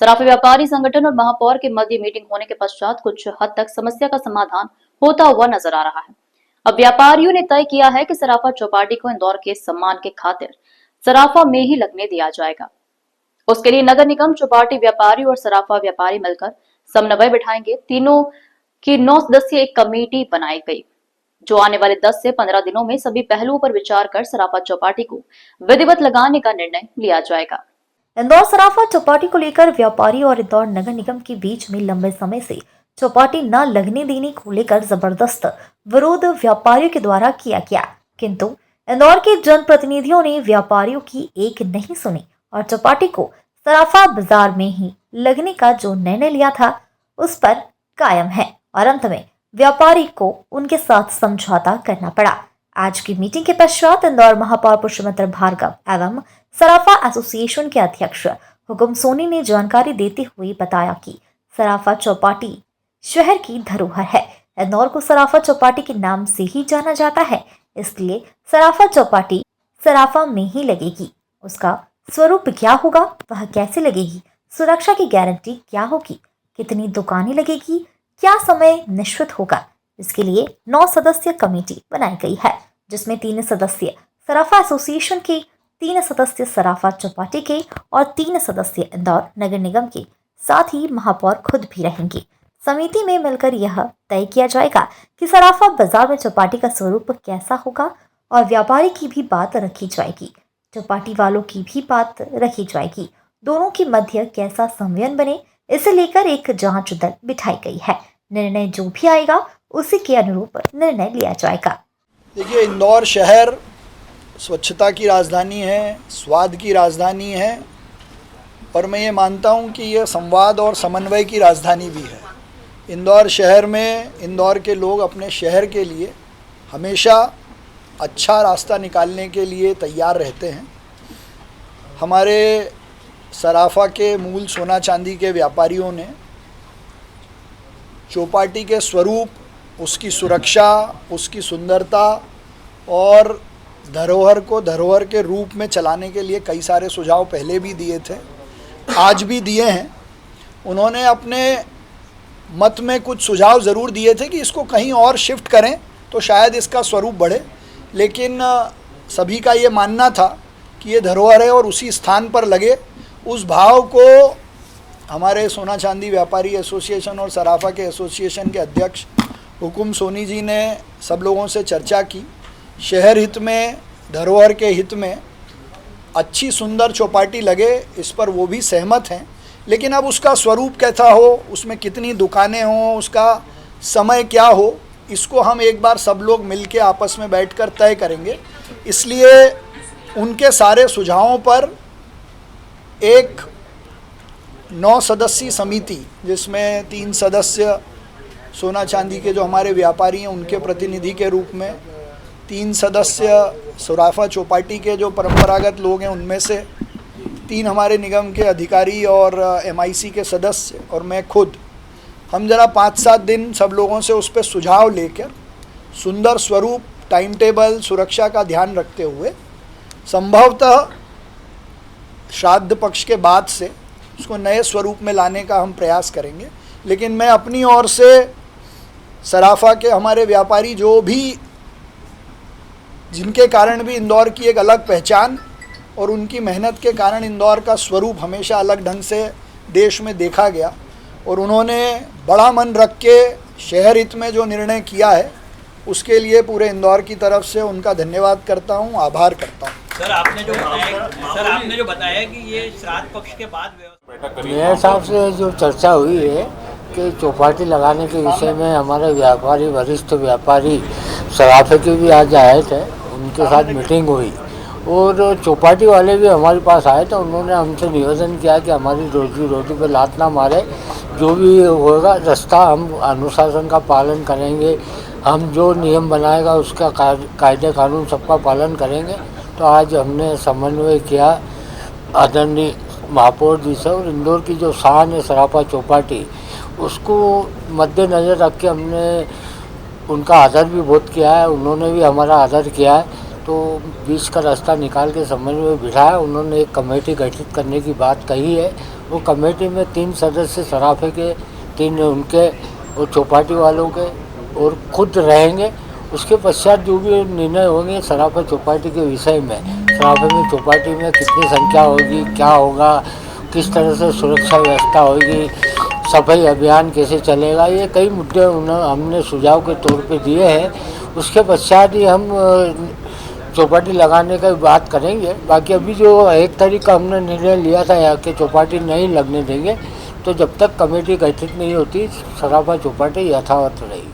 सराफा व्यापारी संगठन और महापौर के मध्य मीटिंग होने के पश्चात कुछ हद तक समस्या का समाधान होता हुआ नजर आ रहा है। अब व्यापारियों ने तय किया है कि सराफा चौपाटी को इंदौर के सम्मान के खातिर सराफा में ही लगने दिया जाएगा। उसके लिए नगर निगम, चौपाटी व्यापारी और सराफा व्यापारी मिलकर समन्वय बिठाएंगे। तीनों की 9 सदस्यीय एक कमेटी बनाई गई, जो आने वाले 10 से 15 दिनों में सभी पहलुओं पर विचार कर सराफा चौपाटी को विधिवत लगाने का निर्णय लिया जाएगा। इंदौर सराफा चौपाटी को लेकर व्यापारी और इंदौर नगर निगम के बीच में लंबे समय से चौपाटी न लगने देने को लेकर जबरदस्त विरोध व्यापारियों के द्वारा किया गया, किंतु इंदौर के जनप्रतिनिधियों ने व्यापारियों की एक नहीं सुनी और चौपाटी को सराफा बाजार में ही लगने का जो निर्णय लिया था उस पर कायम है और अंत में व्यापारी को उनके साथ समझौता करना पड़ा। आज की मीटिंग के पश्चात इंदौर महापौर पुष्पमित्र भार्गव एवं सराफा एसोसिएशन के अध्यक्ष हुकुम सोनी ने जानकारी देते हुए बताया कि सराफा चौपाटी शहर की धरोहर है। इंदौर को सराफा चौपाटी के नाम से ही जाना जाता है, इसलिए सराफा चौपाटी सराफा में ही लगेगी। उसका स्वरूप क्या होगा, वह कैसे लगेगी, सुरक्षा की गारंटी क्या होगी, कितनी दुकानें लगेगी, क्या समय निश्चित होगा, इसके लिए 9 सदस्यीय कमेटी बनाई गई है, जिसमें 3 सदस्य सराफा एसोसिएशन के, 3 सदस्य सराफा चौपाटी के और 3 सदस्य इंदौर नगर निगम के, साथ ही महापौर खुद भी रहेंगे। समिति में मिलकर यह तय किया जाएगा कि सराफा बाजार में चौपाटी का स्वरूप कैसा होगा और व्यापारी की भी बात रखी जाएगी, चौपाटी वालों की भी बात रखी जाएगी। दोनों के मध्य कैसा संवियन बने, इसे लेकर एक जांच दल बिठाई गई है। निर्णय जो भी आएगा उसी के अनुरूप निर्णय लिया जाएगा। देखिए, इंदौर शहर स्वच्छता की राजधानी है, स्वाद की राजधानी है और मैं ये मानता हूँ कि यह संवाद और समन्वय की राजधानी भी है। इंदौर शहर में इंदौर के लोग अपने शहर के लिए हमेशा अच्छा रास्ता निकालने के लिए तैयार रहते हैं। हमारे सराफा के मूल सोना चांदी के व्यापारियों ने चौपाटी के स्वरूप, उसकी सुरक्षा, उसकी सुंदरता और धरोहर को धरोहर के रूप में चलाने के लिए कई सारे सुझाव पहले भी दिए थे, आज भी दिए हैं। उन्होंने अपने मत में कुछ सुझाव ज़रूर दिए थे कि इसको कहीं और शिफ्ट करें तो शायद इसका स्वरूप बढ़े, लेकिन सभी का ये मानना था कि ये धरोहर है और उसी स्थान पर लगे। उस भाव को हमारे सोना चांदी व्यापारी एसोसिएशन और सराफा के एसोसिएशन के अध्यक्ष हुकुम सोनी जी ने सब लोगों से चर्चा की। शहर हित में, धरोहर के हित में अच्छी सुंदर चौपाटी लगे, इस पर वो भी सहमत हैं, लेकिन अब उसका स्वरूप कैसा हो, उसमें कितनी दुकानें हों, उसका समय क्या हो, इसको हम एक बार सब लोग मिलके आपस में बैठकर तय करेंगे। इसलिए उनके सारे सुझावों पर एक 9 सदस्यीय समिति, जिसमें 3 सदस्य सोना चांदी के जो हमारे व्यापारी हैं उनके प्रतिनिधि के रूप में, 3 सदस्य सराफा चौपाटी के जो परंपरागत लोग हैं उनमें से, 3 हमारे निगम के अधिकारी और MIC के सदस्य और मैं खुद, हम ज़रा 5-7 दिन सब लोगों से उस पर सुझाव लेकर सुंदर स्वरूप, टाइम टेबल, सुरक्षा का ध्यान रखते हुए संभवतः श्राद्ध पक्ष के बाद से उसको नए स्वरूप में लाने का हम प्रयास करेंगे। लेकिन मैं अपनी ओर से सराफा के हमारे व्यापारी जो भी, जिनके कारण भी इंदौर की एक अलग पहचान और उनकी मेहनत के कारण इंदौर का स्वरूप हमेशा अलग ढंग से देश में देखा गया और उन्होंने बड़ा मन रख के शहर हित में जो निर्णय किया है उसके लिए पूरे इंदौर की तरफ से उनका धन्यवाद करता हूं, आभार करता हूं। सर, आपने जो बताया कि ये श्राद्ध पक्ष के बाद व्यवस्था, मेरे हिसाब से जो चर्चा हुई है कि चौपाटी लगाने के विषय में हमारे व्यापारी, वरिष्ठ व्यापारी सराफे के भी आज आए थे, उनके साथ मीटिंग हुई और चौपाटी वाले भी हमारे पास आए थे। उन्होंने हमसे निवेदन किया कि हमारी रोजी रोटी पे लात ना मारे, जो भी होगा रास्ता हम अनुशासन का पालन करेंगे, हम जो नियम बनाएगा उसका कायदे कानून सबका पालन करेंगे। तो आज हमने समन्वय किया आदरणीय महापौर जी से और इंदौर की जो शान है सराफा चौपाटी, उसको मद्देनज़र रख के हमने उनका आदर भी बहुत किया है, उन्होंने भी हमारा आदर किया है। तो बीच का रास्ता निकाल के समन्वय बिठाया। उन्होंने एक कमेटी गठित करने की बात कही है वो कमेटी में 3 सदस्य सराफे के, 3 उनके और चौपाटी वालों के और खुद रहेंगे। उसके पश्चात जो भी निर्णय होंगे सराफा चौपाटी के विषय में, सराफे में चौपाटी में कितनी संख्या होगी, क्या होगा, किस तरह से सुरक्षा व्यवस्था होगी, सफाई अभियान कैसे चलेगा, ये कई मुद्दे हमने सुझाव के तौर पे दिए हैं। उसके पश्चात ही हम चौपाटी लगाने का बात करेंगे। बाकी अभी जो 1 तारीख का हमने निर्णय लिया था यहाँ के चौपाटी नहीं लगने देंगे, तो जब तक कमेटी गठित नहीं होती सराफा चौपाटी यथावत रहेगी।